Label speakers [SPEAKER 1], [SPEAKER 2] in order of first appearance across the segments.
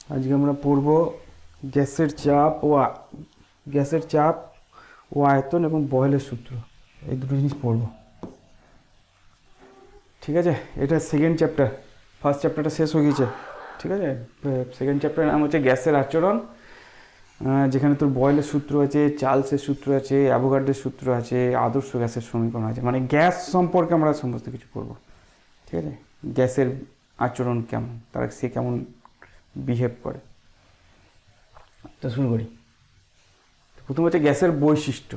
[SPEAKER 1] আজকে আমরা পড়ব গ্যাসের চাপ গ্যাসের চাপ ও আয়তন এবং বয়েলের সূত্র, এই দুটো জিনিস পড়ব। ঠিক আছে, এটা সেকেন্ড চ্যাপ্টার। ফার্স্ট চ্যাপ্টারটা শেষ হয়ে গেছে। ঠিক আছে, সেকেন্ড চ্যাপ্টারের নাম হচ্ছে গ্যাসের আচরণ, যেখানে তোর বয়েলের সূত্র আছে, চার্লসের সূত্র আছে, অ্যাভোগাড্রোর সূত্র আছে, আদর্শ গ্যাসের সমীকরণ আছে। মানে গ্যাস সম্পর্কে আমরা সমস্ত কিছু পড়ব। ঠিক আছে, গ্যাসের আচরণ কেমন, তারা সে কেমন বিহেভ করে। তো শুরু করি। প্রথম হচ্ছে গ্যাসের বৈশিষ্ট্য।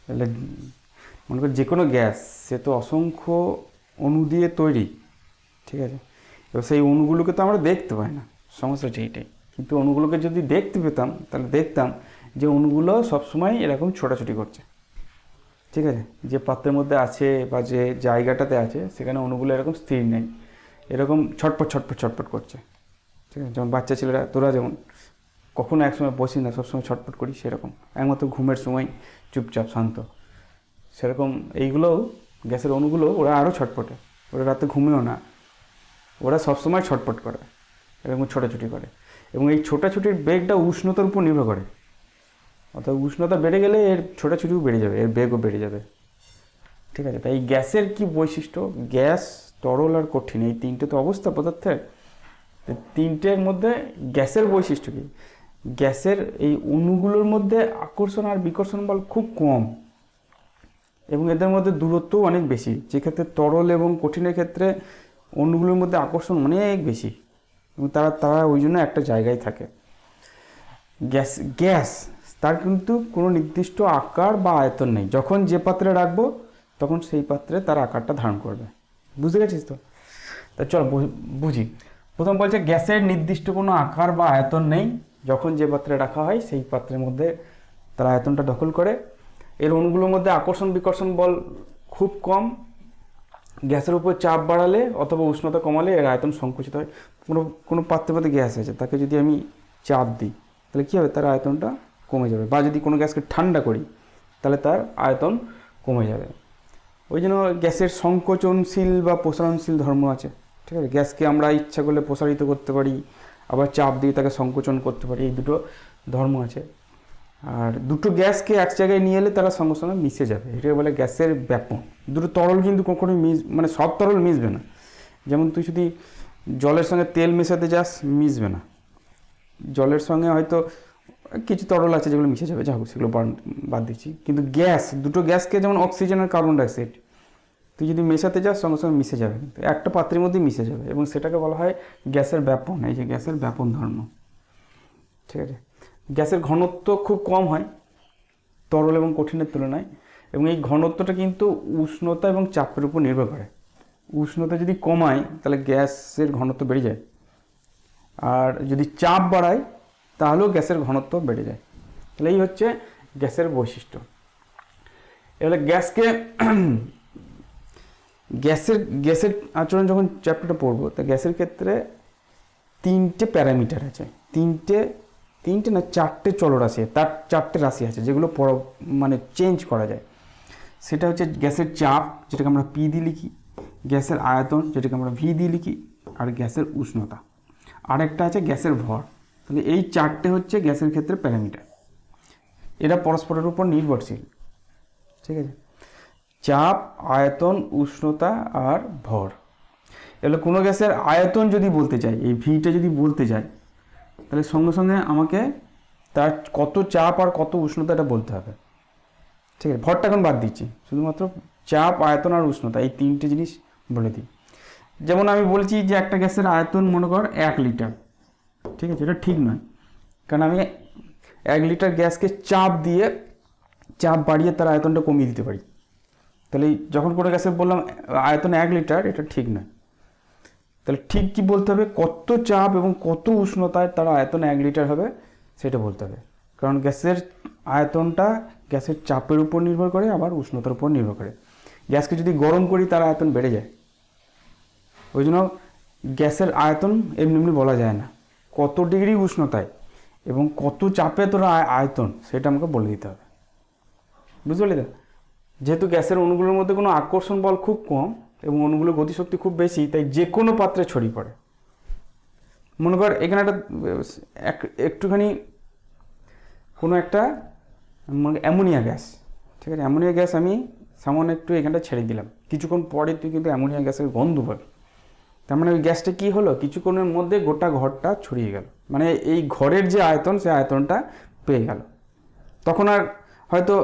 [SPEAKER 1] তাহলে মনে করি যে কোনো গ্যাস সে তো অসংখ্য অণু দিয়ে তৈরি। ঠিক আছে, এবার সেই অণুগুলোকে তো আমরা দেখতে পাই না, সমস্যাটা এইটাই। কিন্তু অণুগুলোকে যদি দেখতে পেতাম তাহলে দেখতাম যে অণুগুলো সবসময় এরকম ছোটাছুটি করছে। ঠিক আছে, যে পাত্রের মধ্যে আছে বা যে জায়গাটাতে আছে সেখানে অণুগুলো এরকম স্থির নেই, এরকম ছটপট ছটপট ছটপট করছে। ঠিক আছে, যেমন বাচ্চা ছেলেরা, তোরা যেমন কখনো একসময় বসি না, সবসময় ছটপট করি, সেরকম একমাত্র ঘুমের সময় চুপচাপ শান্ত। সেরকম এইগুলোও গ্যাসের অণুগুলো ওরা আরও ছটপটে, ওরা রাতে ঘুমেও না, ওরা সবসময় ছটপট করে, এরকম ছোটাছুটি করে। এবং এই ছোটাছুটির বেগটা উষ্ণতার উপর নির্ভর করে। অর্থাৎ উষ্ণতা বেড়ে গেলে এর ছোটাছুটিও বেড়ে যাবে, এর বেগও বেড়ে যাবে। ঠিক আছে, তাই গ্যাসের কি বৈশিষ্ট্য? গ্যাস, তরল আর কঠিন, এই তিনটে তো অবস্থা পদার্থের। তিনটের মধ্যে গ্যাসের বৈশিষ্ট্য কী? গ্যাসের এই অণুগুলোর মধ্যে আকর্ষণ আর বিকর্ষণ বল খুব কম, এবং এদের মধ্যে দূরত্বও অনেক বেশি। যেক্ষেত্রে তরল এবং কঠিনের ক্ষেত্রে অণুগুলোর মধ্যে আকর্ষণ অনেক বেশি, এবং তারা ওই জন্য একটা জায়গায় থাকে। গ্যাস তার কিন্তু কোনো নির্দিষ্ট আকার বা আয়তন নেই। যখন যে পাত্রে রাখবো তখন সেই পাত্রে তার আকারটা ধারণ করবে। বুঝতে গেছিস তো? তা চল বুঝি। প্রথম বলছে গ্যাসের নির্দিষ্ট কোনো আকার বা আয়তন নেই, যখন যে পাত্রে রাখা হয় সেই পাত্রের মধ্যে তার আয়তনটা দখল করে। এর অণুগুলোর মধ্যে আকর্ষণ বিকর্ষণ বল খুব কম। গ্যাসের উপর চাপ বাড়ালে অথবা উষ্ণতা কমালে এর আয়তন সংকুচিত হয়। কোনো পাত্রের মধ্যে গ্যাস আছে, তাকে যদি আমি চাপ দিই তাহলে কী হবে? তার আয়তনটা কমে যাবে। বা যদি কোনো গ্যাসকে ঠান্ডা করি তাহলে তার আয়তন কমে যাবে। ওই জন্য গ্যাসের সংকোচনশীল বা প্রসারণশীল ধর্ম আছে। ঠিক আছে, গ্যাসকে আমরা ইচ্ছা করলে প্রসারিত করতে পারি, আবার চাপ দিয়ে তাকে সংকোচন করতে পারি, এই দুটো ধর্ম আছে। আর দুটো গ্যাসকে এক জায়গায় নিয়ে এলে তারা সঙ্গে সঙ্গে মিশে যাবে, এটাকে বলে গ্যাসের ব্যাপন। দুটো তরল কিন্তু কখনোই মানে সব তরল মিশবে না। যেমন তুই যদি জলের সঙ্গে তেল মেশাতে যাস, মিশবে না। জলের সঙ্গে হয়তো কিছু তরল আছে যেগুলো মিশে যাবে, যা হোক সেগুলো বাদ দিচ্ছি। কিন্তু গ্যাস, দুটো গ্যাসকে যেমন অক্সিজেন আর কার্বন ডাইঅক্সাইড, তুই যদি মেশাতে যাস সঙ্গে সঙ্গে মিশে যাবে, কিন্তু একটা পাত্রের মধ্যেই মিশে যাবে, এবং সেটাকে বলা হয় গ্যাসের ব্যাপন। এই যে গ্যাসের ব্যাপন ধর্ম। ঠিক আছে, গ্যাসের ঘনত্ব খুব কম হয় তরল এবং কঠিনের তুলনায়, এবং এই ঘনত্বটা কিন্তু উষ্ণতা এবং চাপের উপর নির্ভর করে। উষ্ণতা যদি কমায় তাহলে গ্যাসের ঘনত্ব বেড়ে যায়, আর যদি চাপ বাড়ায় তাহলেও গ্যাসের ঘনত্ব বেড়ে যায়। তাহলে এই হচ্ছে গ্যাসের বৈশিষ্ট্য। এবারে গ্যাসের আচরণ যখন চ্যাপ্টারটা পড়বো, তা গ্যাসের ক্ষেত্রে তিনটে প্যারামিটার আছে। তিনটে না, চারটে চলরাশি, তার চারটে রাশি আছে যেগুলো মানে চেঞ্জ করা যায়। সেটা হচ্ছে গ্যাসের চাপ, যেটাকে আমরা পি দিয়ে লিখি, গ্যাসের আয়তন, যেটাকে আমরা ভি দিয়ে লিখি, আর গ্যাসের উষ্ণতা। আরেকটা আছে গ্যাসের ভর। তাহলে এই চারটে হচ্ছে গ্যাসের ক্ষেত্রে প্যারামিটার। এরা পরস্পরের উপর নির্ভরশীল। ঠিক আছে, চাপ, আয়তন, উষ্ণতা আর ভর। এগুলো কোনো গ্যাসের আয়তন যদি বলতে চাই, এই ভিটা যদি বলতে চাই, তাহলে সঙ্গে সঙ্গে আমাকে তার কত চাপ আর কত উষ্ণতা এটা বলতে হবে। ঠিক আছে, ভরটা এখন বাদ দিচ্ছি, শুধুমাত্র চাপ, আয়তন আর উষ্ণতা, এই তিনটে জিনিস বলে দিই। যেমন আমি বলছি যে একটা গ্যাসের আয়তন মনে কর 1 লিটার। ঠিক আছে, এটা ঠিক নয়, কারণ আমি 1 লিটার গ্যাসকে চাপ বাড়িয়ে তার আয়তনটা কমিয়ে দিতে পারি। তাহলে যখন কোনো গ্যাসে বললাম আয়তন 1 লিটার, এটা ঠিক নয়। তাহলে ঠিক কি বলতে হবে? কত চাপ এবং কত উষ্ণতায় তার আয়তন 1 লিটার হবে সেটা বলতে হবে। কারণ গ্যাসের আয়তনটা গ্যাসের চাপের উপর নির্ভর করে, আবার উষ্ণতার উপর নির্ভর করে। গ্যাসকে যদি গরম করি তার আয়তন বেড়ে যায়। ওই জন্য গ্যাসের আয়তন এমনি এমনি বলা যায় না। কত ডিগ্রি উষ্ণতায় এবং কত চাপে তোর আয়তন, সেটা আমাকে বলে দিতে হবে। বুঝতে পারলি তো? যেহেতু গ্যাসের অণুগুলোর মধ্যে কোনো আকর্ষণ বল খুব কম এবং অণুগুলোর গতিশক্তি খুব বেশি, তাই যে কোনো পাত্রে ছড়িয়ে পড়ে। মনে কর এখানে একটা একটুখানি কোনো একটা অ্যামোনিয়া গ্যাস, ঠিক আছে, অ্যামোনিয়া গ্যাস আমি সামান্য একটু এখানটা ছেড়ে দিলাম, কিছুক্ষণ পরে তুই কিন্তু অ্যামোনিয়া গ্যাসের গন্ধ পাবি। তার মানে ওই গ্যাসটা কী হলো, কিছুক্ষণের মধ্যে গোটা ঘরটা ছড়িয়ে গেল, মানে এই ঘরের যে আয়তন সেই আয়তনটা পেয়ে গেল। তখন আর হয়তো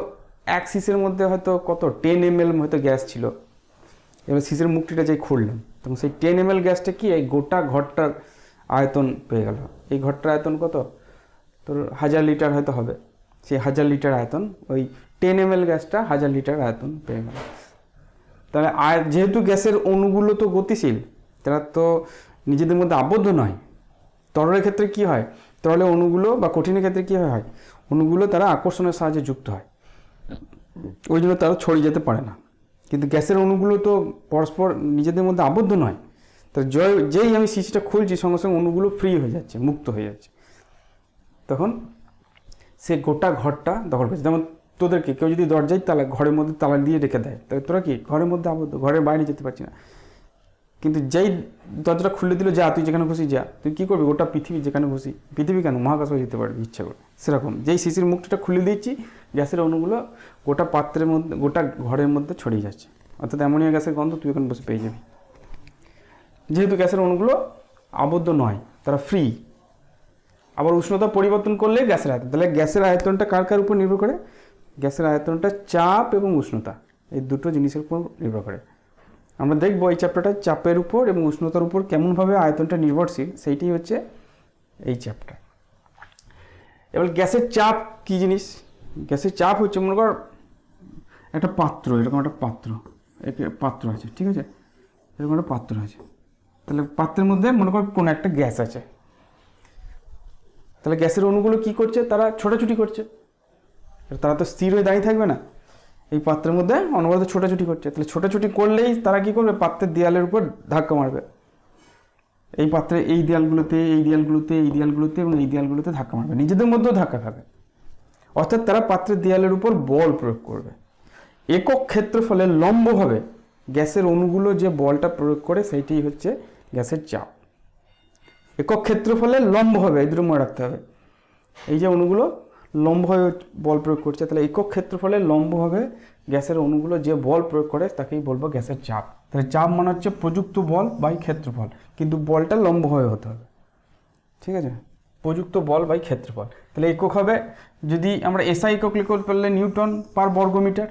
[SPEAKER 1] এক সিসের মধ্যে হয়তো কত 10 ml হয়তো গ্যাস ছিল, এবার সিসের মুখটিটা যাই খুললাম, তখন সেই 10 ml গ্যাসটা কি এই গোটা ঘরটার আয়তন পেয়ে গেল। এই ঘরটার আয়তন কত, তোর 1000 লিটার হয়তো হবে, সেই 1000 লিটার আয়তন, ওই 10 ml গ্যাসটা 1000 লিটার আয়তন পেয়ে গেল। তাহলে যেহেতু গ্যাসের অণুগুলো তো গতিশীল, তারা তো নিজেদের মধ্যে আবদ্ধ নয়। তরলের ক্ষেত্রে কি হয়, তরলের অণুগুলো বা কঠিনের ক্ষেত্রে কী হয়, অণুগুলো তারা আকর্ষণের সাহায্যে যুক্ত হয়, ওই জন্য তারা ছড়িয়ে যেতে পারে না। কিন্তু গ্যাসের অণুগুলো তো পরস্পর নিজেদের মধ্যে আবদ্ধ নয়, তো যেই আমি সিসিটা খুলছি সঙ্গে সঙ্গে অণুগুলো ফ্রি হয়ে যাচ্ছে, মুক্ত হয়ে যাচ্ছে, তখন সে গোটা ঘরটা দখল করছে। যেমন তোদেরকে কেউ যদি দরজায় তালা, ঘরের মধ্যে তালা দিয়ে রেখে দেয়, তাহলে তোরা কি ঘরের মধ্যে আবদ্ধ, ঘরের বাইরে যেতে পারছি না। কিন্তু যেই দরজাটা খুলে দিল, যা তুই যেখানে খুশি যা, তুই কী করবি, গোটা পৃথিবী যেখানে খুশি, পৃথিবী কেন মহাকাশও যেতে পারবি ইচ্ছা করে। সেরকম যেই সিসির মুখটা খুলে দিচ্ছি, গ্যাসের অণুগুলো গোটা পাত্রের মধ্যে, গোটা ঘরের মধ্যে ছড়িয়ে যাচ্ছে, অর্থাৎ অ্যামোনিয়া গ্যাসের গন্ধ তুই এখন বসে পেয়ে যাবি। যেহেতু গ্যাসের অণুগুলো আবদ্ধ নয়, তারা ফ্রি। আবার উষ্ণতা পরিবর্তন করলে গ্যাসের আয়তন, তাহলে গ্যাসের আয়তনটা কার কার উপর নির্ভর করে, গ্যাসের আয়তনটা চাপ এবং উষ্ণতা, এই দুটো জিনিসের উপর নির্ভর করে। আমরা দেখবো এই চ্যাপ্টারটা চাপের উপর এবং উষ্ণতার উপর কেমনভাবে আয়তনটা নির্ভরশীল, সেইটাই হচ্ছে এই চ্যাপ্টার। এবার গ্যাসের চাপ কী জিনিস, গ্যাসের চাপ হচ্ছে, মনে কর একটা পাত্র, এরকম একটা পাত্র আছে, ঠিক আছে, এরকম একটা পাত্র আছে, তাহলে পাত্রের মধ্যে মনে কর কোনো একটা গ্যাস আছে, তাহলে গ্যাসের অণুগুলো কী করছে, তারা ছোটাছুটি করছে, তারা তো স্থির হয়ে দাঁড়িয়ে থাকবে না, এই পাত্রের মধ্যে অনবরত ছোটাছুটি করছে। তাহলে ছোটাছুটি করলেই তারা কী করবে, পাত্রের দেয়ালের উপর ধাক্কা মারবে, এই পাত্রে এই দেয়ালগুলোতে, এই দেয়ালগুলোতে, এই দেয়ালগুলোতে এবং এই দেয়ালগুলোতে ধাক্কা মারবে, নিজেদের মধ্যেও ধাক্কা খাবে, অর্থাৎ তারা পাত্রের দেয়ালের উপর বল প্রয়োগ করবে। একক ক্ষেত্রফলে লম্বভাবে গ্যাসের অণুগুলো যে বলটা প্রয়োগ করে, সেইটাই হচ্ছে গ্যাসের চাপ। একক ক্ষেত্রফলে লম্বভাবে, এই দুটো মনে রাখতে হবে, এই যে অণুগুলো লম্বভাবে বল প্রয়োগ করছে, তাহলে একক ক্ষেত্রফলে লম্বভাবে গ্যাসের অণুগুলো যে বল প্রয়োগ করে তাকেই বলবো গ্যাসের চাপ। তাহলে চাপ মানে হচ্ছে প্রযুক্ত বল বাই ক্ষেত্রফল, কিন্তু বলটা লম্বভাবে হতে হবে, ঠিক আছে, প্রযুক্ত বল বাই ক্ষেত্রফল। তাহলে একক হবে, যদি আমরা এসআই একক লিখতে পারলে নিউটন পার বর্গমিটার,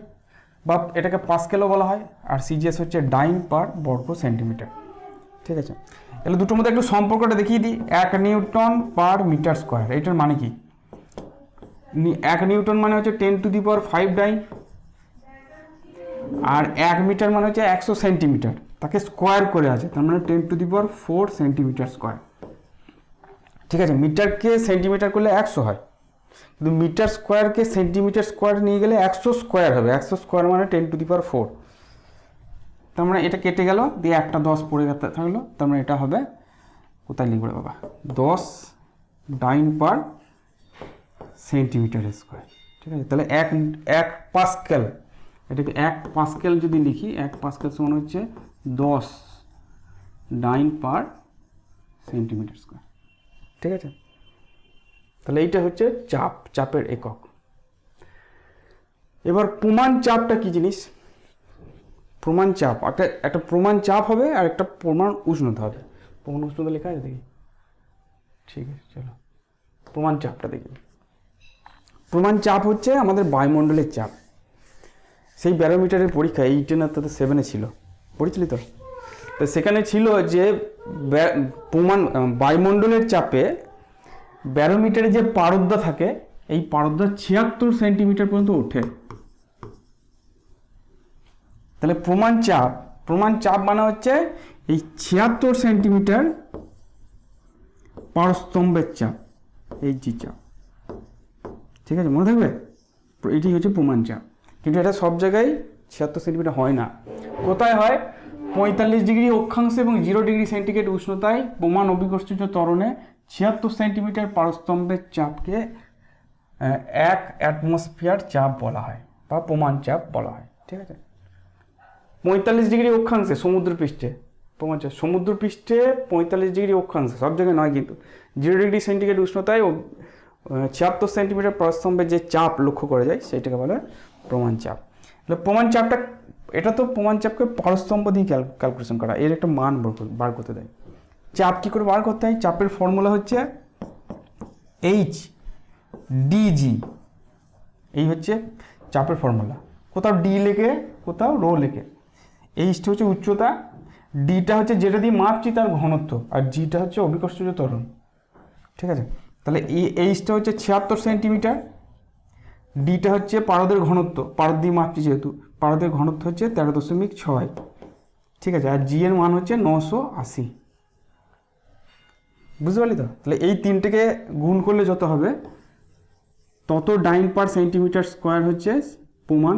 [SPEAKER 1] বা এটাকে পাস্কেলও বলা হয়, আর সিজিএস হচ্ছে ডাইন পার বর্গ সেন্টিমিটার, ঠিক আছে। তাহলে দুটোর মধ্যে একটু সম্পর্কটা দেখিয়ে দিই। 1 নিউটন পার মিটার স্কোয়ার, এইটার মানে কি, 1 নিউটন মানে হচ্ছে 10⁵ ডাইন, আর 1 মিটার মানে হচ্ছে 100 সেন্টিমিটার, তাকে স্কোয়ার করে আছে, তার মানে 10⁴ সেন্টিমিটার স্কোয়ার, ঠিক আছে। মিটারকে সেন্টিমিটার করলে 100 হয়, কিন্তু মিটার স্কোয়ারকে সেন্টিমিটার স্কোয়ার নিয়ে গেলে 100 স্কোয়ার হবে, 100 স্কোয়ার মানে 10⁴। তার মানে এটা কেটে গেল, দিয়ে একটা 10 পড়ে থাকলো, তার মানে এটা হবে, কোথায় লিখবে বাবা, 10 ডাইন পার সেন্টিমিটার স্কোয়ার, ঠিক আছে। তাহলে 1 পাস্কেল, এটাকে 1 পাস্কেল যদি লিখি, 1 পাস্কেল সমান হচ্ছে 10 ডাইন পার সেন্টিমিটার স্কোয়ার, ঠিক আছে। তাহলে এইটা হচ্ছে চাপ, চাপের একক। এবার প্রমাণ চাপটা কি জিনিস, প্রমাণ চাপ, একটা প্রমাণ চাপ হবে আর একটা প্রমাণ উষ্ণতা হবে। প্রমাণ উষ্ণতা লেখা আছে দেখি, ঠিক আছে, চলো প্রমাণ চাপটা দেখি। প্রমাণ চাপ হচ্ছে আমাদের বায়ুমণ্ডলের চাপ। সেই ব্যারোমিটারের পরীক্ষা 8 না 7 ছিল, পড়েছিলি তো? তো সেখানে ছিল যে প্রমাণ বায়ুমণ্ডলের চাপে ব্যারোমিটারে যে পারদা থাকে, এই পারদা 76 সেন্টিমিটার পর্যন্ত ওঠে। তাহলে প্রমাণ চাপ মানে হচ্ছে এই 76 সেন্টিমিটার পারস্তম্ভের চাপ, এই জি চাপ, ঠিক আছে, মনে থাকবে, এটি হচ্ছে প্রমাণ চাপ। কিন্তু এটা সব জায়গায় 76 সেন্টিমিটার হয় না। কোথায় হয়, 45 ডিগ্রি অক্ষাংশ এবং 0 ডিগ্রি সেন্টিগ্রেড উষ্ণতায় প্রমাণ অভিকর্ষজ ত্বরণে 76 সেন্টিমিটার পারস্তম্ভের চাপকে 1 অ্যাটমসফিয়ার চাপ বলা হয় বা প্রমাণ চাপ বলা হয়, ঠিক আছে। 45 ডিগ্রি অক্ষাংশে সমুদ্র পৃষ্ঠে প্রমাণ চাপ সমুদ্র পৃষ্ঠে 45 ডিগ্রি অক্ষাংশ, সব জায়গায় নয় কিন্তু, 0 ডিগ্রি সেন্টিগ্রেড উষ্ণতায় 76 সেন্টিমিটার প্রস্তম্ভে যে চাপ লক্ষ্য করা যায় সেটাকে বলে প্রমাণ চাপ। প্রমাণ চাপটা, এটা তো প্রমাণ চাপকে পারস্তম্ভ দিয়ে ক্যালকুলেশন করা, এর একটা মান বার করতে দেয়। চাপ কী করে বার করতে হয়? চাপের ফর্মুলা হচ্ছে এইচ ডিজি, এই হচ্ছে চাপের ফর্মুলা। কোথাও ডি লেখে, কোথাও রো লেখে। এইচটা হচ্ছে উচ্চতা, ডিটা হচ্ছে যেটা দিয়ে মাপছি তার ঘনত্ব, আর জিটা হচ্ছে অভিকর্ষজ ত্বরণ। ঠিক আছে, তাহলে এই এইচটা হচ্ছে 76 সেন্টিমিটার, ডিটা হচ্ছে পারদের ঘনত্ব, পারদ দিয়ে মাপছি যেহেতু, পারদের ঘনত্ব হচ্ছে 13.6। ঠিক আছে, আর জি এর মান হচ্ছে 980। বুঝতে পারলি তো? তাহলে এই তিনটেকে গুণ করলে যত হবে তত ডাইন পার সেন্টিমিটার স্কোয়ার হচ্ছে প্রমাণ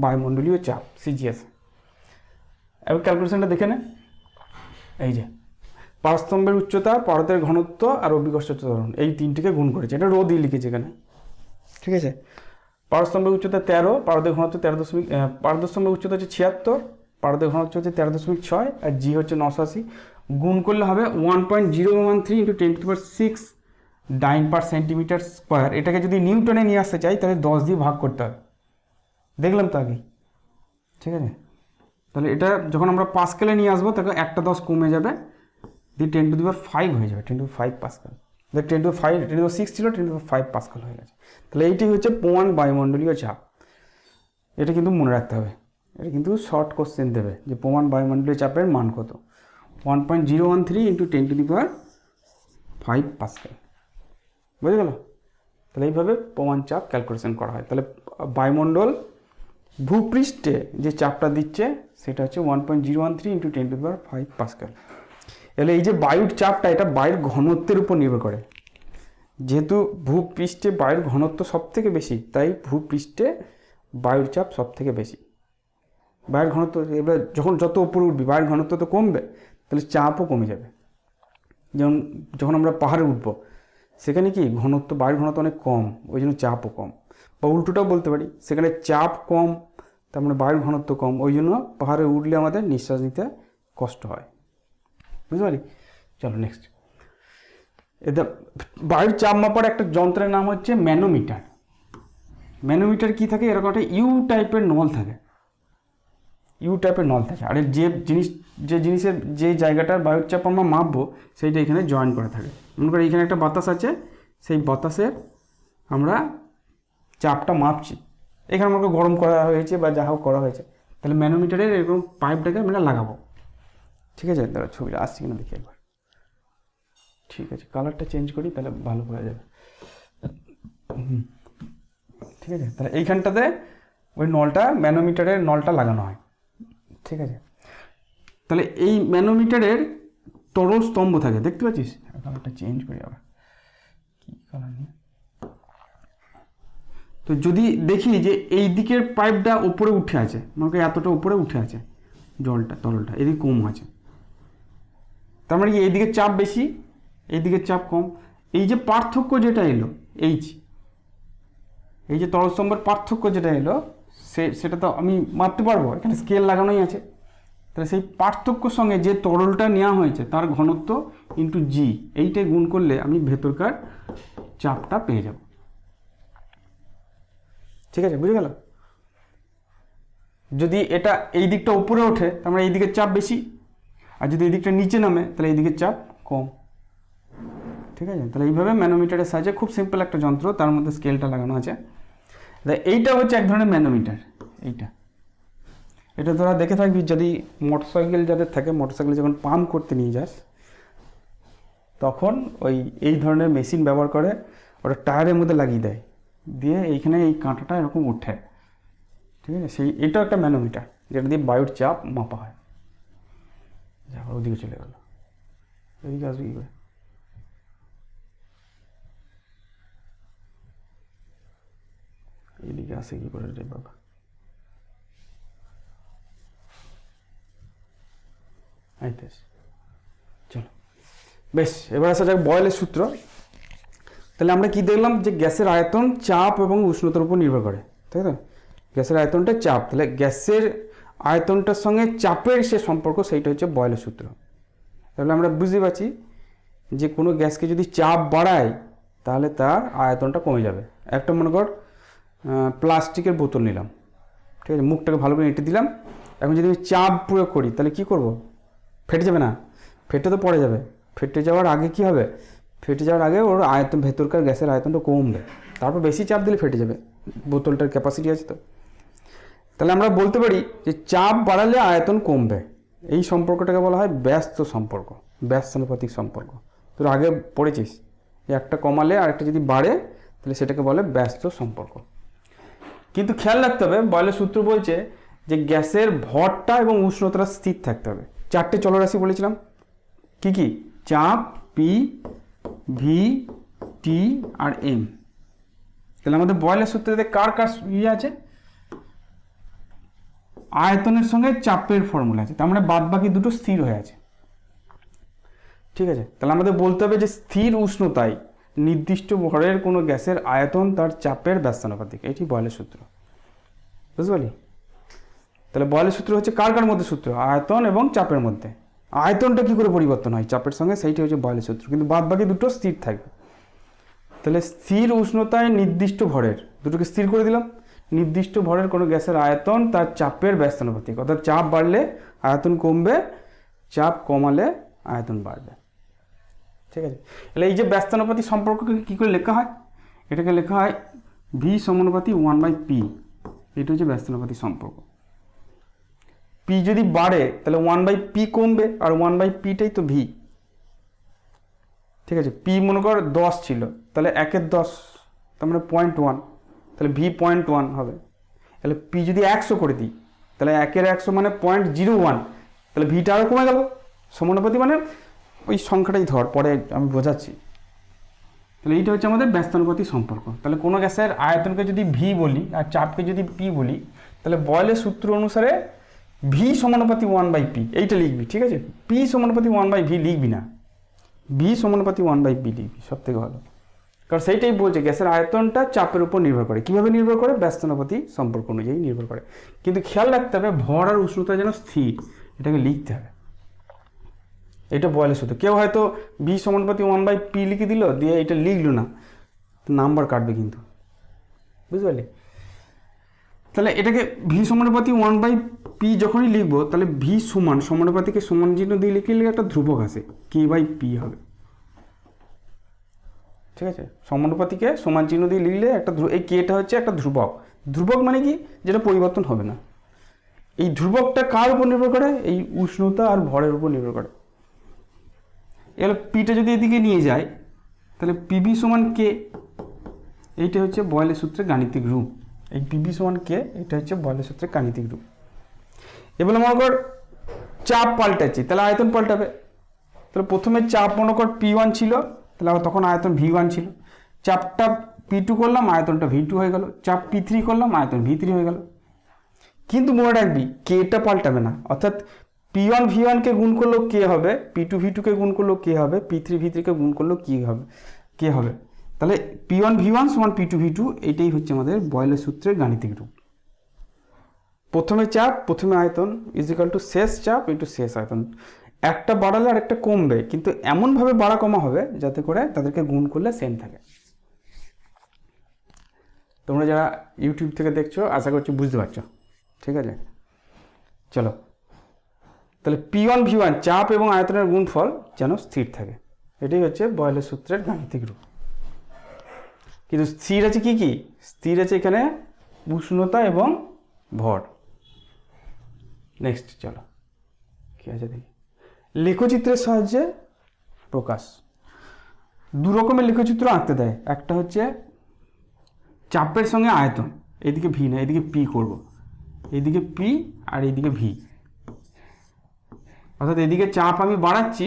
[SPEAKER 1] বায়ুমণ্ডলীয় চাপ, সিজিএস। এবার ক্যালকুলেশনটা দেখে নে। এই যে পারস্তম্ভের উচ্চতা, পারদের ঘনত্ব আর অভিকর্ষজ ত্বরণ, এই তিনটিকে গুণ করেছে, এটা রো দিয়ে লিখেছে এখানে। ঠিক আছে, পারস্তম্ভের উচ্চতা 13, পারদের ঘনত্ব 13 পারদস্তম্ভের উচ্চতা হচ্ছে 76, পারদের ঘনত্ব হচ্ছে 13.6, আর জি হচ্ছে 980। গুণ করলে হবে 1.013 × 10⁶ ডাইন পার সেন্টিমিটার স্কোয়ার। এটাকে যদি নিউটনে নিয়ে আসতে চাই তাহলে 10 দিয়ে ভাগ করতে হবে, দেখলাম তো আগেই। ঠিক আছে, তাহলে এটা যখন আমরা পাস্কেলে নিয়ে আসবো তখন একটা 10 কমে যাবে, দিয়ে 10⁵ হয়ে যাবে, 10⁵ পাস্কেল। 10⁵ ছিল, 10⁵ পাস্কেল হয়ে গেছে। তাহলে এইটাই হচ্ছে প্রমাণ বায়ুমণ্ডলীয় চাপ। এটা কিন্তু মনে রাখতে হবে, এটা কিন্তু শর্ট কোশ্চেন দেবে যে প্রমাণ বায়ুমণ্ডলীয় চাপের মান কত, 1.013 × 10⁵ পাস্কেল। বুঝে গেল? তাহলে এইভাবে প্রমাণ চাপ ক্যালকুলেশন করা হয়। তাহলে বায়ুমণ্ডল ভূপৃষ্ঠে যে চাপটা দিচ্ছে সেটা হচ্ছে 1.013 × 10⁵ পাস্কেল। এলে এই যে বায়ুর চাপটা, এটা বায়ুর ঘনত্বের উপর নির্ভর করে। যেহেতু ভূপৃষ্ঠে বায়ুর ঘনত্ব সব থেকে বেশি, তাই ভূপৃষ্ঠে বায়ুর চাপ সব থেকে বেশি। বায়ুর ঘনত্ব এবার যত উপরে উঠবি বায়ুর ঘনত্ব তো কমবে, তাহলে চাপও কমে যাবে। যেমন যখন আমরা পাহাড়ে উঠবো সেখানে কি ঘনত্ব, বায়ুর ঘনত্ব অনেক কম, ওই জন্য চাপও কম। বা উল্টোটাও বলতে পারি, সেখানে চাপ কম, তার মানে বায়ুর ঘনত্ব কম, ওই জন্য পাহাড়ে উঠলে আমাদের নিঃশ্বাস নিতে কষ্ট হয়। বুঝতে পারি? চলো নেক্সট। এটা বায়ুর চাপ মাপার একটা যন্ত্রের নাম হচ্ছে ম্যানোমিটার। ম্যানোমিটার কি থাকে? এরকম একটা ইউ টাইপের নল থাকে, আর যে জিনিসের যে জায়গাটার বায়ুর চাপ আমরা মাপবো সেইটা এখানে জয়েন করা থাকে। মনে করি এখানে একটা বাতাস আছে, সেই বাতাসের আমরা চাপটা মাপছি, এখানে আমাকে গরম করা হয়েছে বা যা হোক করা হয়েছে, তাহলে ম্যানোমিটারের এরকম পাইপটাকে আমরা লাগাবো। ঠিক আছে, তাহলে ছবিটা আসছে কিনা দেখি একবার। ঠিক আছে, কালারটা চেঞ্জ করি তাহলে ভালো বোঝা যাবে। ঠিক আছে, তাহলে এইখানটাতে ওই নলটা, ম্যানোমিটারের নলটা লাগানো হয়। ঠিক আছে, তাহলে এই ম্যানোমিটারের তরল স্তম্ভ থাকে, দেখতে পাচ্ছিস? কালারটা চেঞ্জ করি আবার, কি কালার নিয়ে। তো যদি দেখি যে এই দিকের পাইপটা উপরে উঠে আছে, মনে করি এতটা উপরে উঠে আছে তরলটা এদিকে কম আছে, তার মানে কি এইদিকে চাপ বেশি, এইদিকে চাপ কম। এই যে পার্থক্য যেটা এলো, এই যে তরলস্তম্ভের পার্থক্য যেটা এলো, সেটা তো আমি মাপতে পারবো, এখানে স্কেল লাগানোই আছে। তাহলে সেই পার্থক্যর সঙ্গে যে তরলটা নেওয়া হয়েছে তার ঘনত্ব ইন্টু জি, এইটাই গুণ করলে আমি ভেতরকার চাপটা পেয়ে যাব। ঠিক আছে, বুঝে গেল? যদি এটা এই দিকটা উপরে ওঠে তার মানে এই দিকের চাপ বেশি, আর যদি এই দিকটা নিচে নামে তাহলে এই দিকের চাপ কম। ঠিক আছে, তাহলে এইভাবে ম্যানোমিটারের সাহায্যে, খুব সিম্পল একটা যন্ত্র, তার মধ্যে স্কেলটা লাগানো আছে। এইটা হচ্ছে এক ধরনের ম্যানোমিটার। এটা তোরা দেখে থাকবি, যদি মোটরসাইকেল যাদের থাকে, মোটরসাইকেলে যখন পাম্প করতে নিয়ে যাস তখন এই ধরনের মেশিন ব্যবহার করে, ওটা টায়ারের মধ্যে লাগিয়ে দেয়, দিয়ে এইখানে এই কাঁটাটা এরকম ওঠে। ঠিক আছে, এটাও একটা ম্যানোমিটার, যেটা দিয়ে বায়ুর চাপ মাপা হয়। ওদিকে চলে গেল, এদিকে আসবে কি করে? এদিকে আসে কি করে রে বাবা? চলো বেশ, এবার আসা যাক বয়েলের সূত্র। তাহলে আমরা কি দেখলাম যে গ্যাসের আয়তন চাপ এবং উষ্ণতার উপর নির্ভর করে, তাই তো? গ্যাসের আয়তনটা চাপ, তাহলে গ্যাসের আয়তনটার সঙ্গে চাপের সে সম্পর্ক, সেইটা হচ্ছে বয়েলের সূত্র। তাহলে আমরা বুঝতে পারছি যে কোনো গ্যাসকে যদি চাপ বাড়ায় তাহলে তার আয়তনটা কমে যাবে। একটা মনে কর প্লাস্টিকের বোতল নিলাম, ঠিক আছে, মুখটাকে ভালো করে এঁটে দিলাম। এখন যদি আমি চাপ প্রয়োগ করি তাহলে কি করব? ফেটে যাবে না? ফেটে তো পড়ে যাবে। ফেটে যাওয়ার আগে কি হবে? ফেটে যাওয়ার আগে ওর আয়তন, ভেতরকার গ্যাসের আয়তনটা কমবে, তারপর বেশি চাপ দিলে ফেটে যাবে। বোতলটার ক্যাপাসিটি আছে তো। তাহলে আমরা বলতে পারি যে চাপ বাড়ালে আয়তন কমবে। এই সম্পর্কটাকে বলা হয় ব্যস্ত সম্পর্ক, ব্যস্তানুপাতিক সম্পর্ক। তোর আগে পড়েছিস যে একটা কমালে আর একটা যদি বাড়ে তাহলে সেটাকে বলে ব্যস্ত সম্পর্ক। কিন্তু খেয়াল রাখতে হবে, বয়লের সূত্র বলছে যে গ্যাসের ভরটা এবং উষ্ণতাটা স্থির থাকতে হবে। 4টে চলরাশি বলেছিলাম, কি কি? চাপ, পি, ভি, টি আর এম। তাহলে আমাদের বয়লের সূত্রে কার কার ইয়ে আছে? আয়তনের সঙ্গে চাপের ফর্মুলা আছে, তার মানে বাদ বাকি দুটো স্থির হয়ে আছে। ঠিক আছে, তাহলে আমাদের বলতে হবে যে স্থির উষ্ণতায় নির্দিষ্ট ভরের কোনো গ্যাসের আয়তন তার চাপের ব্যস্তানুপাতিক। এটি বয়লের সূত্র, বুঝতে পারলি? তাহলে বয়লের সূত্র হচ্ছে কার কার মধ্যে সূত্র? আয়তন এবং চাপের মধ্যে। আয়তনটা কি করে পরিবর্তন হয় চাপের সঙ্গে, সেইটি হচ্ছে বয়লের সূত্র, কিন্তু বাদ বাকি দুটো স্থির থাকবে। তাহলে স্থির উষ্ণতায় নির্দিষ্ট ভরের, দুটোকে স্থির করে দিলাম, নির্দিষ্ট ভরের কোনো গ্যাসের আয়তন তার চাপের ব্যস্তানুপাতিক। অর্থাৎ চাপ বাড়লে আয়তন কমবে, চাপ কমালে আয়তন বাড়বে। ঠিক আছে, তাহলে এই যে ব্যস্তানুপাতিক সম্পর্ককে কী করে লেখা হয়? এটাকে লেখা হয় ভি সমানুপাতি 1/p। এটা হচ্ছে ব্যস্তানুপাতিক সম্পর্ক। পি যদি বাড়ে তাহলে 1/p কমবে, আর 1/pটাই তো ভি। ঠিক আছে, পি মনে কর 10 ছিল, তাহলে 1/10, তার মানে 0.1, তাহলে ভি 0.1 হবে। তাহলে পি যদি 100 করে দিই তাহলে 1/100 মানে 0.01, তাহলে ভিটা আরও কমে গেল। সমানুপাতি মানে ওই সংখ্যাটাই ধর, পরে আমি বোঝাচ্ছি। তাহলে এইটা হচ্ছে আমাদের ব্যস্তানুপাতিক সম্পর্ক। তাহলে কোনো গ্যাসের আয়তনকে যদি ভি বলি আর চাপকে যদি পি বলি, তাহলে বয়লের সূত্র অনুসারে ভি সমানুপাতি 1/p এইটা লিখবি। ঠিক আছে, পি সমানুপাতি 1/v লিখবি না, ভি সমানুপাতি 1/p লিখবি, সব থেকে ভালো। কারণ সেইটাই বলছে গ্যাসের আয়তনটা চাপের উপর নির্ভর করে। কীভাবে নির্ভর করে? ব্যস্তানুপাতিক সম্পর্ক অনুযায়ী নির্ভর করে। কিন্তু খেয়াল রাখতে হবে ভর আর উষ্ণতা যেন স্থির, এটাকে লিখতে হবে। এটা বয়লের সূত্র। কেউ হয়তো ভি সমানুপাতি 1/p লিখে দিল, দিয়ে এটা লিখলো না, নাম্বার কাটবে কিন্তু, বুঝতে পারলি? তাহলে এটাকে ভি সমানুপাতি 1/p যখনই লিখবো তাহলে ভি সমান, সমানুপাতিকে সমান চিহ্ন দিয়ে লিখলে একটা ধ্রুবক আসে, k/p হবে। ঠিক আছে, সমানুপাতিকে সমান চিহ্ন দিয়ে লিখলে একটা এই কেটা হচ্ছে একটা ধ্রুবক। ধ্রুবক মানে কি? যেটা পরিবর্তন হবে না। এই ধ্রুবকটা কার উপর নির্ভর করে? এই উষ্ণতা আর ভরের উপর নির্ভর করে। এবার পিটা যদি এদিকে নিয়ে যায় তাহলে পিবি সমান কে, এইটা হচ্ছে বয়লের সূত্রের গাণিতিক রূপ। এই পিবি সমান কে, এটা হচ্ছে বয়লের সূত্রের গাণিতিক রূপ। এবার মনে কর চাপ পাল্টাচ্ছি, তাহলে আয়তন পাল্টাবে। তাহলে প্রথমে চাপ মনে কর P1 ছিল, তাহলে আবার তখন আয়তন V1 ছিল। চাপটা P2 করলাম, আয়তনটা V2 হয়ে গেল। চাপ P3 করলাম, আয়তন V3 হয়ে গেল। কিন্তু মনে রাখবি কেটা পাল্টাবে না, অর্থাৎ P1 V1কে গুণ করলেও কে হবে, P2 V2কে গুণ করলেও কে হবে, P3 V3কে গুণ করলেও কি হবে, কে হবে। তাহলে P1 V1 সমান P2 V2, এটাই হচ্ছে আমাদের বয়লের সূত্রের গাণিতিক রূপ। প্রথমে চাপ, প্রথমে আয়তন ইজ ইকুয়াল টু শেষ চাপ ইন্টু শেষ আয়তন। একটা বাড়ালে আর একটা কমবে, কিন্তু এমনভাবে বাড়া কমা হবে যাতে করে তাদেরকে গুণ করলে সেম থাকে। তোমরা যারা ইউটিউব থেকে দেখছো আশা করছি বুঝতে পারছো। ঠিক আছে, চলো তাহলে P1 V1 চাপ এবং আয়তনের গুণফল যেন স্থির থাকে, এটাই হচ্ছে বয়লের সূত্রের গাণিতিক রূপ। কিন্তু স্থির আছে কি কি? স্থির আছে এখানে উষ্ণতা এবং ভর। নেক্সট চলো কি আছে দেখি। লেখচিত্রের সাহায্যে প্রকাশ। দু রকমের লেখচিত্র আঁকতে দেয়। একটা হচ্ছে চাপের সঙ্গে আয়তন, এদিকে ভি না, এদিকে পি করব, এদিকে পি আর এইদিকে ভি। অর্থাৎ এদিকে চাপ আমি বাড়াচ্ছি,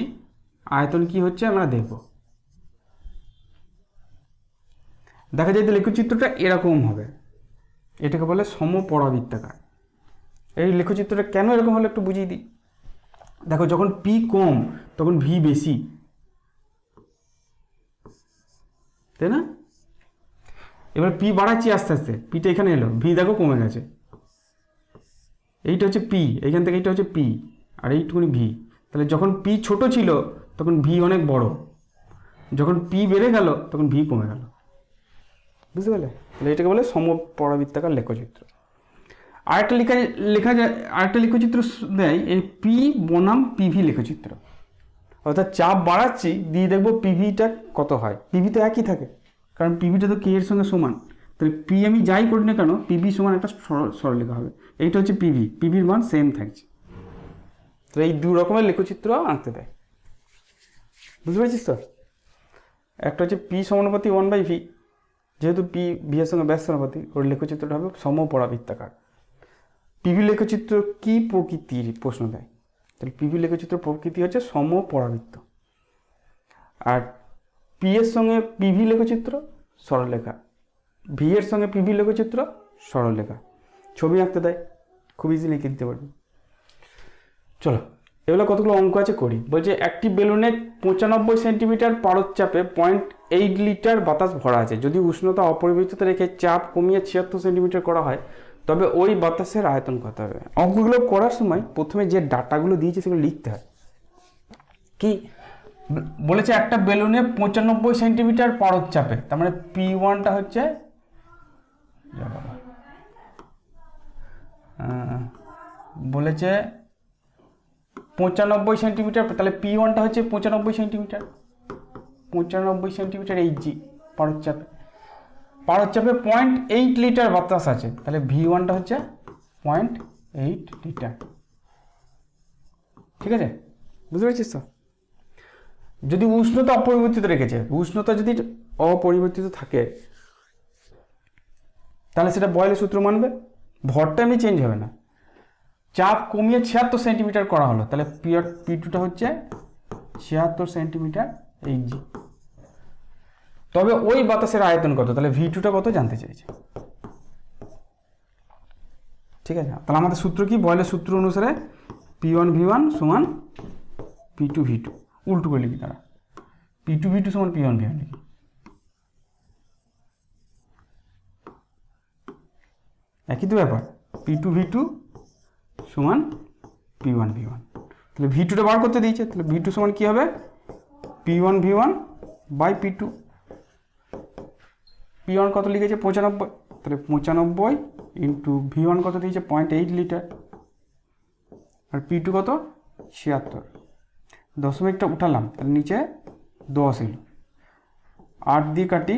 [SPEAKER 1] আয়তন কি হচ্ছে আমরা দেখব। দেখা যায় যে লেখচিত্রটা এরকম হবে, এটাকে বলে সমপরাবৃত্তাকার। এই লেখচিত্রটা কেন এরকম হলো একটু বুঝিয়ে দিই। দেখো যখন পি কম তখন ভি বেশি, তাই না? এবার পি বাড়াচ্ছি আস্তে আস্তে, পিটা এখানে এলো, ভি দেখো কমে গেছে। এইটা হচ্ছে পি, এইখান থেকে এইটা হচ্ছে পি আর এইটুকুনি ভি, তাহলে যখন পি ছোট ছিল তখন ভি অনেক বড়, যখন পি বেড়ে গেল তখন ভি কমে গেল। বুঝতে পারলে? তাহলে এটাকে বলে সমপরাবৃত্তাকার লেখচিত্র। আরেকটা লেখচিত্র দেয় এই পি বনাম পিভি লেখচিত্র। অর্থাৎ চাপ বাড়াচ্ছি দিয়ে দেখবো পিভিটা কত হয়। পিভি তো একই থাকে, কারণ পিভিটা তো কে এর সঙ্গে সমান। তাহলে পি আমি যাই করি না কেন, পিভি সমান একটা সরলরেখা হবে। এইটা হচ্ছে পিভি, পিভির মান সেম থাকছে। তো এই দু রকমের লেখচিত্র আঁকতে দেয়। বুঝতে পেরেছিস তো? একটা হচ্ছে পি সমানুপাতি 1/v, যেহেতু পি ভি এর সঙ্গে ব্যাস সমানুপাতি, ওর লেখচিত্রটা হবে সমপরাবৃত্তাকার। পিভি লেখচিত্র কি প্রকৃতির প্রশ্ন দেয়, তাহলে পিভি লেখচিত্র প্রকৃতি হচ্ছে সমপরাবৃত্ত। আর পি এর সঙ্গে পিভি লেখচিত্র সরলরেখা, ভি এর সঙ্গে পিভি লেখচিত্র সরলরেখা। ছবি আঁকতে দেয়, খুব ইজিলি লিখে দিতে পারবি। চলো এগুলো কতগুলো অঙ্ক আছে করি। বলছে একটি বেলুনে 95 সেন্টিমিটার পারদচাপে 0.8 লিটার বাতাস ভরা আছে। যদি উষ্ণতা অপরিবর্তিত রেখে চাপ কমিয়ে 76 সেন্টিমিটার করা হয় তবে ওই বাতাসের আয়তন কত হবে। অঙ্কগুলো করার সময় প্রথমে যে ডাটাগুলো দিয়েছে সেগুলো লিখতে হয়। কি বলেছে? একটা বেলুনে 95 সেন্টিমিটার পারদচাপে, তার মানে P1টা হচ্ছে বলেছে 95 সেন্টিমিটার, তাহলে P1টা হচ্ছে 95 সেন্টিমিটার, 95 সেন্টিমিটার এইচজি পারদচাপে। পারদচাপে 0.8 লিটার বাতাস আছে, তাহলে V1টা হচ্ছে 0.8 লিটার। ঠিক আছে? বুঝতে পেরেছিস তো? যদি উষ্ণতা অপরিবর্তিত রেখেছে, উষ্ণতা যদি অপরিবর্তিত থাকে তাহলে সেটা বয়েলের সূত্র মানবে, ভরটা এমনি চেঞ্জ হবে না। চাপ কমিয়ে 76 সেন্টিমিটার করা হলো, তাহলে P2টা হচ্ছে 76 সেন্টিমিটার এইচজি। তবে ওই বাতাসের আয়তন কত, তাহলে V2টা কত জানতে চাইছে। ঠিক আছে? তাহলে আমাদের সূত্র কি? বয়েলের সূত্র অনুসারে P1 V1 সমান P2 V2, উল্টো করে লিখি। তারা P2 V2 সমান P1 V1 লিখি। একই তো ব্যাপার, P2 V2 সমান P1 V1। তাহলে V2টা বার করতে দিয়েছে, তাহলে V2 সমান কি হবে? P1 V1 by P2। P1 কত লিখেছে? 95, তাহলে 95 ইন্টু V1 কত দিয়েছে? 0.8 লিটার। আর P2 কত? 76। দশমিকটা উঠালাম, তাহলে নিচে 10 এলো। 8 দিয়ে কাটি,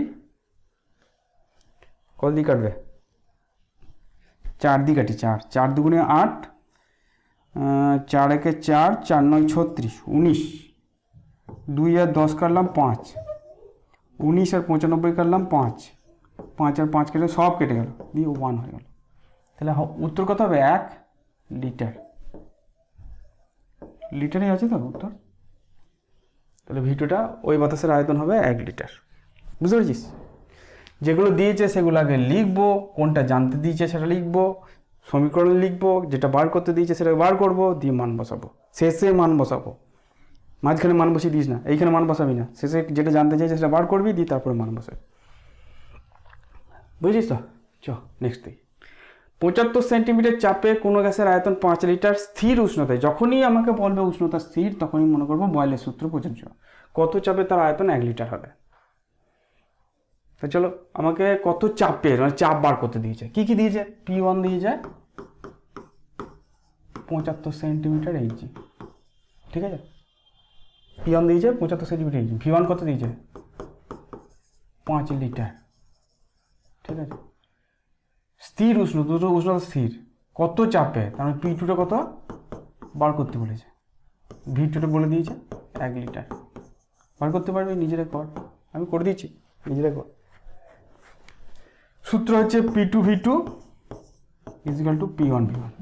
[SPEAKER 1] কত দিয়ে কাটবে? 4 দিয়ে কাটি, 4 দুগুণে 8, 4 একে 4, 4 9 36, 19, 2 আর 10 কাটলাম 5, 19 আর 95 কাটলাম 5, 5 আর 5 কেটে সব কেটে গেল, দিয়ে 1 হয়ে গেল। তাহলে উত্তর কত হবে? 1 লিটার। লিটারে আছে তো উত্তর। তাহলে V2টা ওই বাতাসের আয়তন হবে 1 লিটার। বুঝতে পেরেছিস? যেগুলো দিয়েছে সেগুলো আগে লিখবো, কোনটা জানতে দিয়েছে সেটা লিখবো, সমীকরণ লিখবো, যেটা বার করতে দিয়েছে সেটা বার করবো, দিয়ে মান বসাবো। শেষে মান বসাবো, মাঝখানে মান বসিয়ে দিস না, এইখানে মান বসাবি না, শেষে যেটা জানতে চাইছে সেটা বার করবি, দিয়ে তারপরে মান বসাবি। বুঝছিস তো? চ নেক্সট দিই। 75 সেন্টিমিটার চাপে কোনো গ্যাসের আয়তন 5 লিটার স্থির উষ্ণতায়। যখনই আমাকে বলবে উষ্ণতা স্থির, তখনই মনে করবো বয়েলের সূত্র প্রযোজ্য। কত চাপে তার আয়তন 1 লিটার হবে। তো চলো আমাকে কত চাপের, মানে চাপ বার করতে দিয়েছে। কি কি দিয়েছে? P1 দিয়েছে 75 সেন্টিমিটার এইচজি। ঠিক আছে? P1 দিয়েছে 75 সেন্টিমিটার এইচজি। V1 কত দিয়েছে? 5 লিটার। ঠিক আছে? স্থির উষ্ণতা, দুটো উষ্ণতা স্থির, কত চাপে, তার মানে P2টা কত বার করতে বলেছে। V2টা বলে দিয়েছে 1 লিটার। বার করতে পারবি, নিজেরা কর, আমি করে দিচ্ছি, নিজেরা কর। সূত্র হচ্ছে P2 V2 is equal two P1 V1।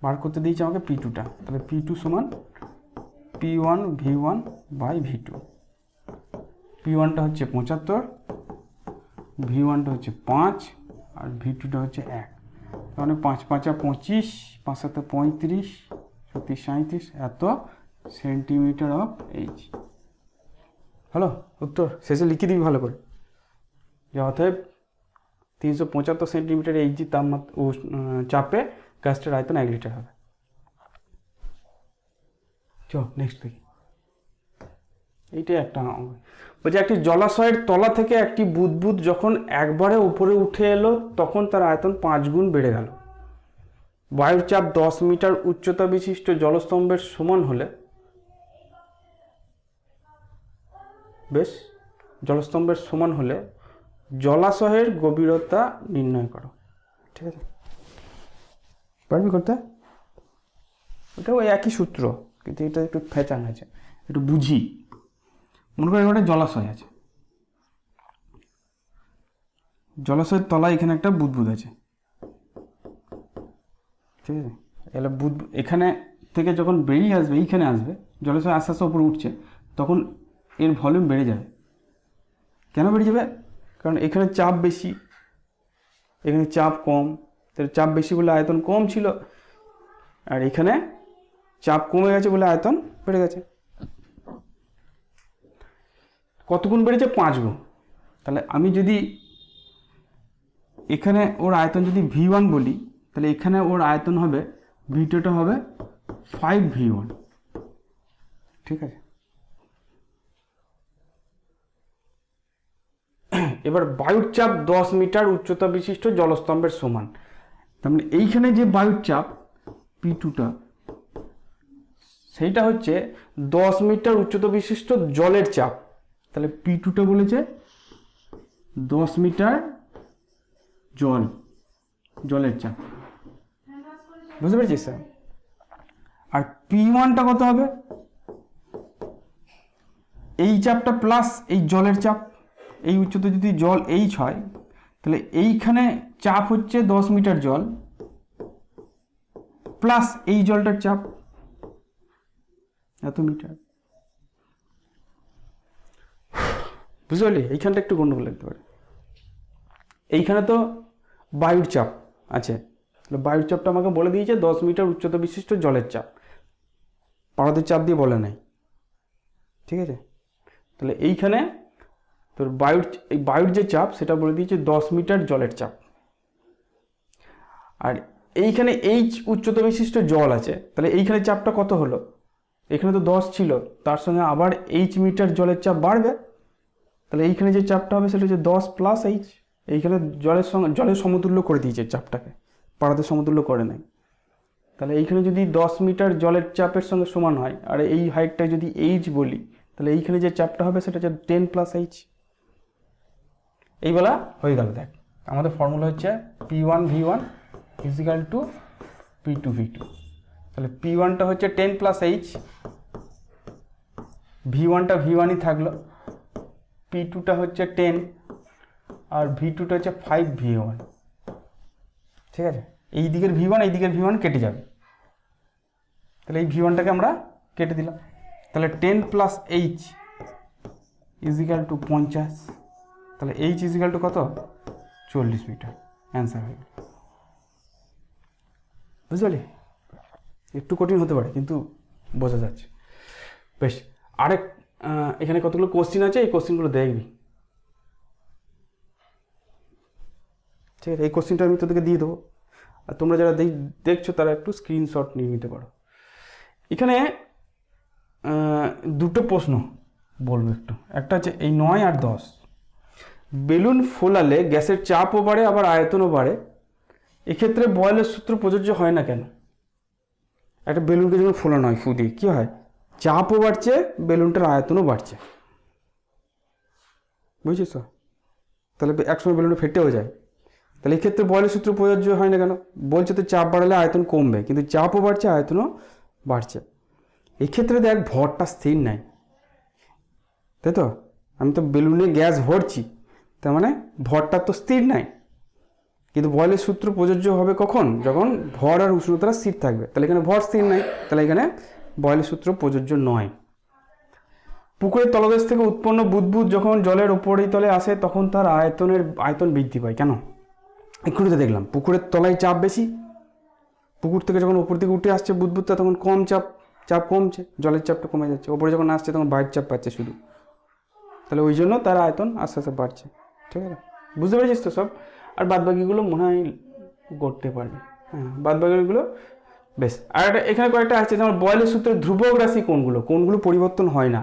[SPEAKER 1] বার করতে দিয়েছে আমাকে P2টা, তাহলে P2 সমান P1 V1 বাই V2। P1টা হচ্ছে 75, V1টা হচ্ছে 5, আর V2টা হচ্ছে 1। মানে 5 5 25, 5 7 35, 37 37, এত সেন্টিমিটার অফ এইচ। হলো উত্তর। শেষে লিখে দিবি ভালো করে, যে অতএব 375 সেন্টিমিটার এইচজি চাপে গ্যাসটার আয়তন 1 লিটার হবে। নেক্সট দেখি। এইটাই একটা বলছে একটি জলাশয়ের তলা থেকে একটি বুদবুদ যখন একবারে উপরে উঠে এলো তখন তার আয়তন 5 গুণ বেড়ে গেল। বায়ুর চাপ 10 মিটার উচ্চতা বিশিষ্ট জলস্তম্ভের সমান হলে, বেশ, জলস্তম্ভের সমান হলে জলাশয়ের গভীরতা নির্ণয় করো। ঠিক আছে, পারবি করতে? ওটা ওই একই সূত্র, কিন্তু এটা একটু ফ্যাচাং আছে, একটু বুঝি। মনে করি একটা জলাশয় আছে, জলাশয়ের তলায় এখানে একটা বুদবুদ আছে। ঠিক আছে, এবার এখানে থেকে যখন বেরিয়ে আসবে, এইখানে আসবে, জলাশয় আস্তে আস্তে উপরে উঠছে, তখন এর ভলিউম বেড়ে যাবে। কেন বেড়ে যাবে? কারণ এখানে চাপ বেশি, এখানে চাপ কম। তাহলে চাপ বেশি বলে আয়তন কম ছিল, আর এখানে চাপ কমে গেছে বলে আয়তন বেড়ে গেছে। কত গুণ বেড়েছে? 5 গুণ। তাহলে আমি যদি এখানে ওর আয়তন যদি V1 বলি, তাহলে এখানে ওর আয়তন হবে, V2টা হবে 5V1। ঠিক আছে, এবার বায়ুর চাপ 10 মিটার উচ্চতা বিশিষ্ট জলস্তম্ভের সমান। তার মানে এইখানে যে বায়ুর চাপ P2টা, সেইটা হচ্ছে 10 মিটার উচ্চতা বিশিষ্ট জলের চাপ। তাহলে P2টা বলেছে 10 মিটার জলের চাপ। বুঝতে পেরেছিস স্যার? আর P1টা কত হবে? এই চাপটা প্লাস এই জলের চাপ। এই উচ্চতা যদি জল H হয়, তাহলে এইখানে চাপ হচ্ছে 10 মিটার জল প্লাস এই জলটার চাপ এত মিটার। বুঝতে পারলি? এইখানটা একটু গন্ডগোল লাগতে পারে। এইখানে তো বায়ুর চাপ আছে, তাহলে বায়ুর চাপটা আমাকে বলে দিয়েছে 10 মিটার উচ্চতা বিশিষ্ট জলের চাপ, পারদের চাপ দিয়ে বলে নাই। ঠিক আছে, তাহলে এইখানে তোর বায়ুর যে চাপ সেটা বলে দিয়েছে 10 মিটার জলের চাপ। আর এইখানে H উচ্চতা বিশিষ্ট জল আছে, তাহলে এইখানে চাপটা কত হলো? এখানে তো 10 ছিল, তার সঙ্গে আবার H মিটার জলের চাপ বাড়বে। তাহলে এইখানে যে চাপটা হবে সেটা হচ্ছে 10 প্লাস H। এইখানে জলের সমতুল্য করে দিয়েছে চাপটাকে, পারদের সমতুল্য করে নাই। তাহলে এইখানে যদি 10 মিটার জলের চাপের সঙ্গে সমান হয়, আর এই হাইটটা যদি H বলি, তাহলে এইখানে যে চাপটা হবে সেটা হচ্ছে 10 প্লাস H। এই বলা হয়ে গেল। দেখ, আমাদের ফর্মুলা হচ্ছে P1V1 ইজিক্যাল টু P2V2। তাহলে P1টা হচ্ছে 10 প্লাস H, V1টা V1ই থাকলো, P2টা হচ্ছে 10, আর V2টা হচ্ছে 5V1। ঠিক আছে, এই দিকের V1 এই দিকের V1 কেটে যাবে, তাহলে এই V1টাকে আমরা কেটে দিলাম। তাহলে 10 প্লাস H ইজিক্যাল টু 50। তাহলে H ইজিক্যাল টু কত? 40 মিটার। অ্যান্সার হয়ে গেল। বুঝতে পারলি? একটু কঠিন হতে পারে, কিন্তু বোঝা যাচ্ছে। বেশ, আরেক এখানে কতগুলো কোশ্চিন আছে, এই কোশ্চিনগুলো দেখবি। ঠিক আছে, এই কোশ্চিনটা আমি তোদেরকে দিয়ে দেবো, আর তোমরা যারা দেখছো তারা একটু স্ক্রিনশট নিয়ে নিতে পারো। এখানে দুটো প্রশ্ন বলবো একটু। একটা হচ্ছে এই 9 আর 10, বেলুন ফোলালে গ্যাসের চাপও বাড়ে আবার আয়তনও বাড়ে, এক্ষেত্রে বয়েলের সূত্র প্রযোজ্য হয় না কেন? একটা বেলুনকে যখন ফোলানো হয় ফু দিয়ে, কী হয়? চাপও বাড়ছে, বেলুনটার আয়তনও বাড়ছে। বুঝছিস তো? তাহলে একসময় বেলুনটা ফেটেও যায়। তাহলে এক্ষেত্রে বয়েলের সূত্র প্রযোজ্য হয় না কেন? বলছে তো চাপ বাড়ালে আয়তন কমবে, কিন্তু চাপও বাড়ছে, আয়তনও বাড়ছে। এক্ষেত্রে দেখ, ভরটা স্থির নাই, তাই তো? আমি তো বেলুনে গ্যাস ভরছি, তার মানে ভরটা তো স্থির নাই। কিন্তু বয়েলের সূত্র প্রযোজ্য হবে কখন? যখন ভর আর উষ্ণতা স্থির থাকবে। তাহলে এখানে ভর স্থির নাই, তাহলে এখানে বয়েলের সূত্র প্রযোজ্য নয়। পুকুরের তলদেশ থেকে উৎপন্ন বুদবুদ যখন জলের উপরিতলে আসে তখন তার আয়তন বৃদ্ধি পায় কেন? এক্ষুনি তো দেখলাম পুকুরের তলায় চাপ বেশি, পুকুর থেকে যখন উপর দিকে উঠে আসছে বুদবুদটা তখন কম চাপ কমছে, জলের চাপটা কমে যাচ্ছে, ওপরে যখন আসছে তখন বাইরের চাপ পাচ্ছে শুধু, তাহলে ওই জন্য তার আয়তন আস্তে আস্তে বাড়ছে। ঠিক আছে, বুঝতে পেরেছিস তো সব? আর বাদবাকিগুলো মনে হয় করতে পারবি। হ্যাঁ, বাদবাকিগুলো বেশ, আর এখানে কয়েকটা আছে, যেমন বয়েলের সূত্রের ধ্রুবক রাশি কোনগুলো, কোনগুলো পরিবর্তন হয় না,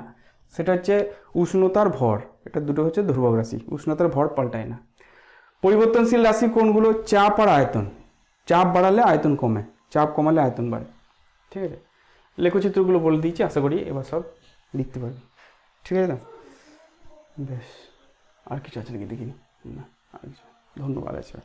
[SPEAKER 1] সেটা হচ্ছে উষ্ণতার ভর, এটা দুটো হচ্ছে ধ্রুবক রাশি, উষ্ণতার ভর পাল্টায় না। পরিবর্তনশীল রাশি কোনগুলো, চাপ আর আয়তন, চাপ বাড়ালে আয়তন কমে, চাপ কমালে আয়তন বাড়ে। ঠিক আছে, লেখচিত্রগুলো বলে দিয়েছি, আশা করি এবার সব লিখতে পারবি। ঠিক আছে না? বেশ, আর কিছু আছে নাকি দেখিনি? না, আর কিছু, ধন্যবাদ আছে।